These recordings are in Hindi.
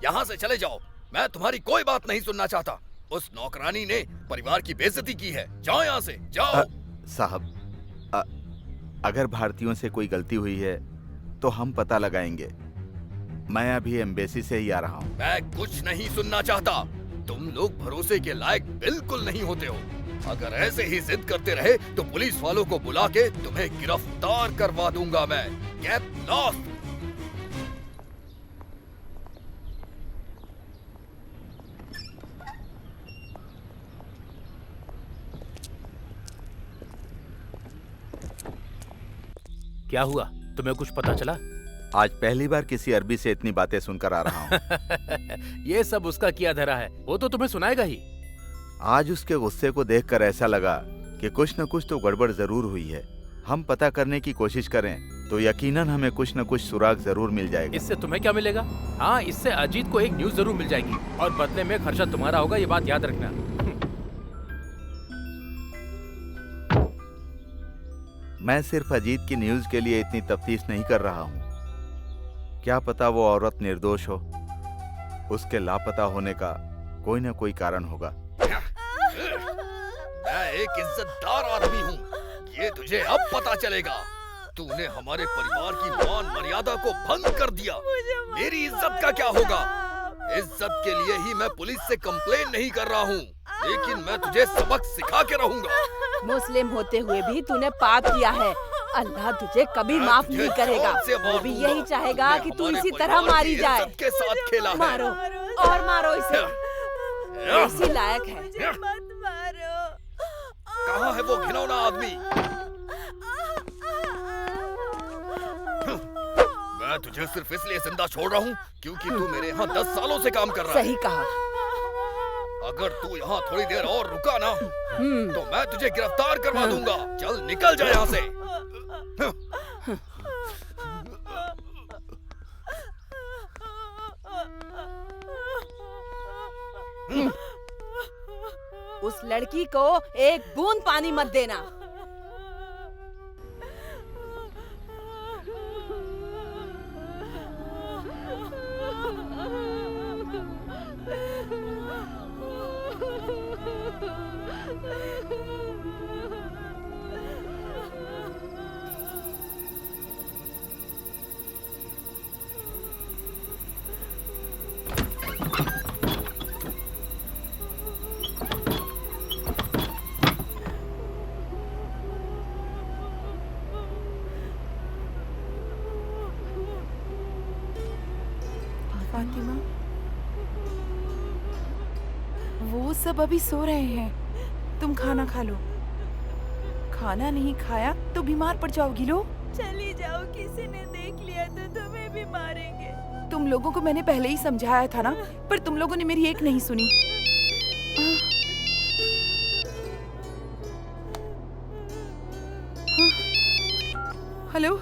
यहाँ से चले जाओ। मैं तुम्हारी कोई बात नहीं सुनना चाहता। उस नौकरानी ने परिवार की बेइज्जती की है। जाओ यहाँ से, जाओ। साहब, अगर भारतीयों से कोई गलती हुई है तो हम पता लगाएंगे। मैं अभी एम्बेसी से ही आ रहा हूँ। मैं कुछ नहीं सुनना चाहता। तुम लोग भरोसे के लायक बिल्कुल नहीं होते हो। अगर ऐसे ही जिद करते रहे तो पुलिस वालों को बुला के तुम्हें गिरफ्तार करवा दूंगा मैं। Get lost. क्या हुआ, तुम्हें कुछ पता चला? आज पहली बार किसी अरबी से इतनी बातें सुनकर आ रहा हूँ। ये सब उसका किया धरा है, वो तो तुम्हें सुनाएगा ही। आज उसके गुस्से को देखकर ऐसा लगा कि कुछ न कुछ तो गड़बड़ जरूर हुई है। हम पता करने की कोशिश करें तो यकीनन हमें कुछ न कुछ सुराग जरूर मिल जाएगा। इससे तुम्हें क्या मिलेगा? हाँ, इससे अजीत को एक न्यूज जरूर मिल जाएगी और बदले में खर्चा तुम्हारा होगा, ये बात याद रखना। मैं सिर्फ अजीत की न्यूज के लिए इतनी तफ्तीश नहीं कर रहा हूँ। क्या पता वो औरत निर्दोष हो। उसके लापता होने का कोई न कोई कारण होगा। मैं एक इज्जतदार आदमी हूँ, ये तुझे अब पता चलेगा। तूने हमारे परिवार की मान मर्यादा को भंग कर दिया। मेरी इज्जत का क्या होगा? इज्जत के लिए ही मैं पुलिस से कंप्लेन नहीं कर रहा हूँ, लेकिन मैं तुझे सबक सिखा के रहूंगा। मुस्लिम होते हुए भी तूने पाप किया है। अल्लाह तुझे कभी माफ नहीं करेगा। वो भी यही चाहेगा कि तू इसी तरह मारी जाए। के साथ खेला है। मारो और मारो इसे, इसी लायक है। मत मारो। कहाँ है वो घिनौना आदमी? मैं तुझे सिर्फ इसलिए जिंदा छोड़ रहा हूँ क्योंकि तू मेरे यहाँ 10 सालों से काम कर रहा है। सही कहा। अगर तू यहाँ थोड़ी देर और रुका ना तो मैं तुझे गिरफ्तार करवा दूंगा। चल निकल जा यहाँ से। उस लड़की को एक बूंद पानी मत देना। फातिमा, वो सब अभी सो रहे हैं। तुम खाना खा लो। खाना नहीं खाया तो बीमार पड़ जाओगी। लो चली जाओ, किसी ने देख लिया तो तुम्हें भी मारेंगे। तुम लोगों को मैंने पहले ही समझाया था ना, पर तुम लोगों ने मेरी एक नहीं सुनी। हेलो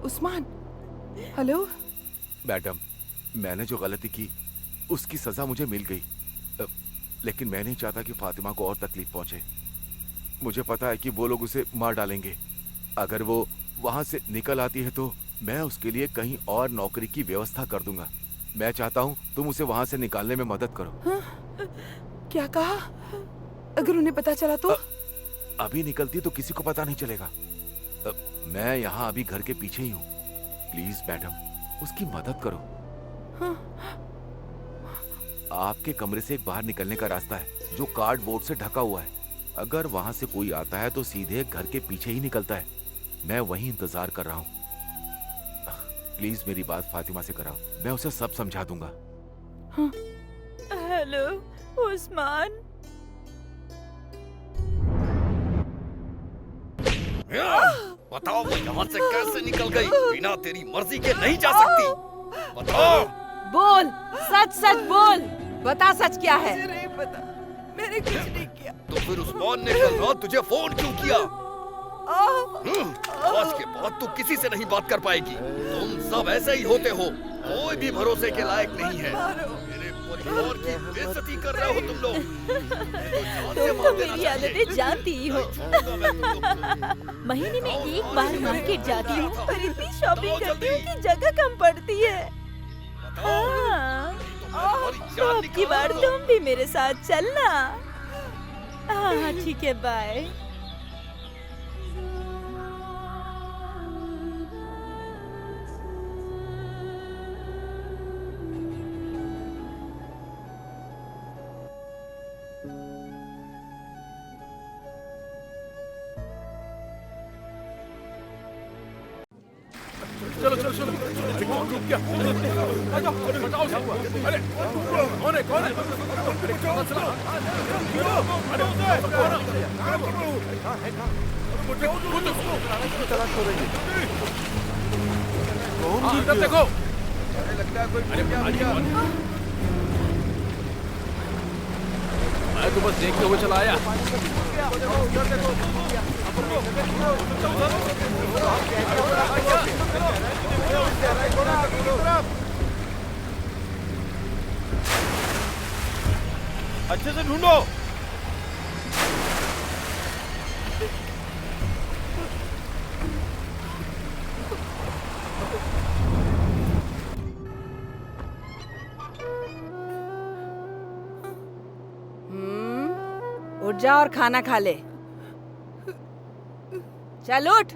उस्मान। हेलो मैडम, मैंने जो गलती की उसकी सजा मुझे मिल गई, लेकिन मैं नहीं चाहता कि फातिमा को और तकलीफ पहुंचे। मुझे पता है कि वो लोग उसे मार डालेंगे। अगर वो वहां से निकल आती है तो मैं उसके लिए कहीं और नौकरी की व्यवस्था कर दूंगा। मैं चाहता हूँ तुम उसे वहां से निकालने में मदद करो। क्या कहा? अगर उन्हें पता चला तो? अभी निकलती तो किसी को पता नहीं चलेगा। मैं यहाँ अभी घर के पीछे ही हूँ। प्लीज मैडम, उसकी मदद करो। आपके कमरे से एक बाहर निकलने का रास्ता है जो कार्डबोर्ड से ढका हुआ है। अगर वहां से कोई आता है तो सीधे घर के पीछे ही निकलता है। मैं वहीं इंतजार कर रहा हूँ। प्लीज मेरी बात फातिमा से कराओ, मैं उसे सब समझा दूंगा। हेलो उस्मान। बताओ वो यहाँ से कैसे निकल गई? बिना तेरी मर्जी के नहीं जा सकती। बताओ। बोल, सच सच बोल। बता सच क्या है? मुझे नहीं पता, मैंने कुछ नहीं किया। तो फिर उस्मान ने कल रात तुझे फोन क्यों किया? आज के बाद तू किसी से नहीं बात कर पाएगी। तुम सब ऐसे ही होते हो, कोई भी भरोसे के लायक नहीं है। मेरे परिवार की बेइज्जती कर रहे हो तुम लोग। तुम तो मेरी आदतें जानती ही हो। महीने में एक बार मार्केट जाती हूँ और इतनी शॉपिंग करती हूँ कि जगह कम पड़ती है। हाँ, बाहर अब की बार निकालो। तुम भी मेरे साथ चलना। हाँ ठीक है, बाय। चलो चलो चलो, अरे कौन रुक गया? आ जाओ, हटाओ उसे। अरे कौन है कौन है? अरे चलो चलो, अरे कौन है? इधर देखो। अरे मैं तो बस देखते हुए चला आया। अच्छे से ढूंढो। उठ जा और खाना खा ले। चल उठ।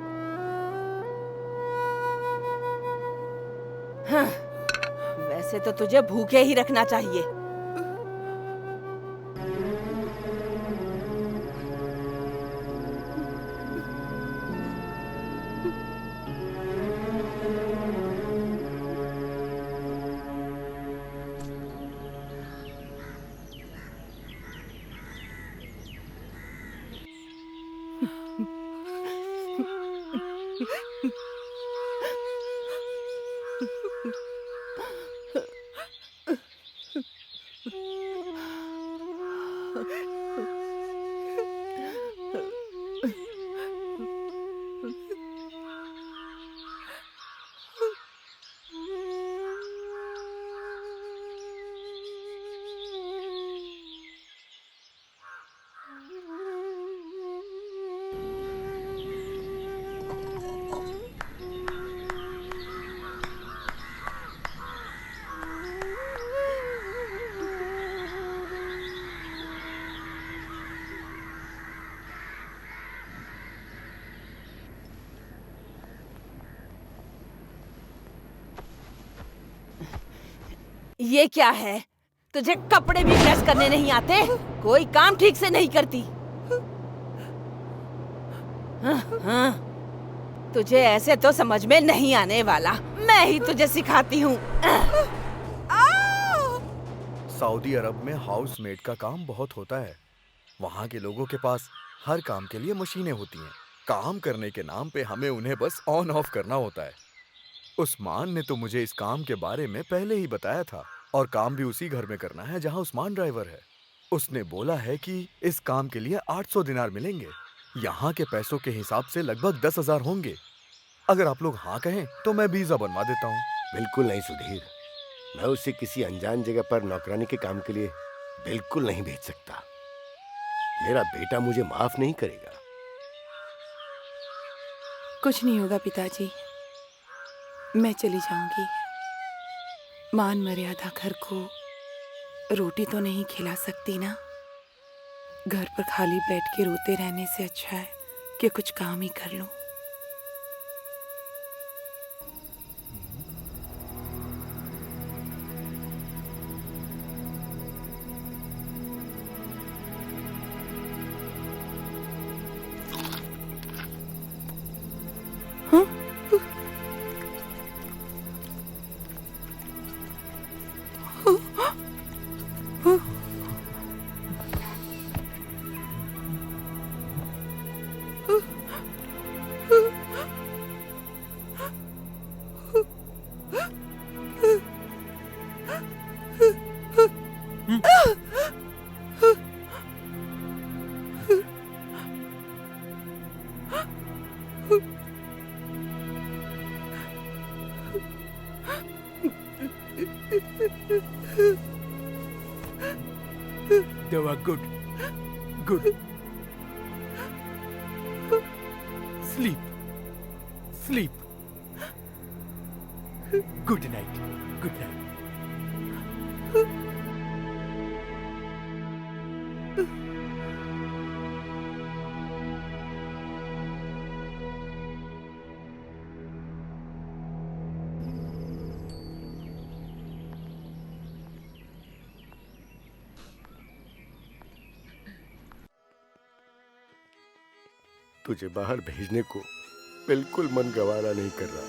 हाँ, वैसे तो तुझे भूखे ही रखना चाहिए। ये क्या है? तुझे कपड़े भी प्रेस करने नहीं आते? कोई काम ठीक से नहीं करती? हाँ, तुझे ऐसे तो समझ में नहीं आने वाला। मैं ही तुझे सिखाती हूँ। सऊदी अरब में हाउसमेड का काम बहुत होता है। वहाँ के लोगों के पास हर काम के लिए मशीनें होती हैं। काम करने के नाम पे हमें उन्हें बस ऑन ऑफ करना होता है। उस्मान ने तो मुझे इस काम के बारे में पहले ही बताया था, और काम भी उसी घर में करना है जहाँ उस्मान ड्राइवर है। उसने बोला है कि इस काम के लिए 800 दिनार मिलेंगे। यहाँ के पैसों के हिसाब से लगभग 10,000 होंगे। अगर आप लोग हाँ कहें तो मैं वीजा बनवा देता हूँ। बिल्कुल नहीं सुधीर, मैं उसे किसी अनजान जगह पर नौकरानी के काम के लिए बिल्कुल नहीं भेज सकता। मेरा बेटा मुझे माफ नहीं करेगा। कुछ नहीं होगा पिताजी, मैं चली जाऊंगी। मान मर्यादा घर को रोटी तो नहीं खिला सकती ना। घर पर खाली बैठ के रोते रहने से अच्छा है कि कुछ काम ही कर लूं। They were good. Good. Sleep. Sleep. Good night. Good night. तुझे बाहर भेजने को बिल्कुल मन गवारा नहीं कर रहा।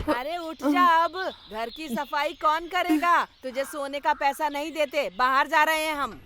अरे उठ जा अब, घर की सफाई कौन करेगा? तुझे सोने का पैसा नहीं देते, बाहर जा रहे हैं हम।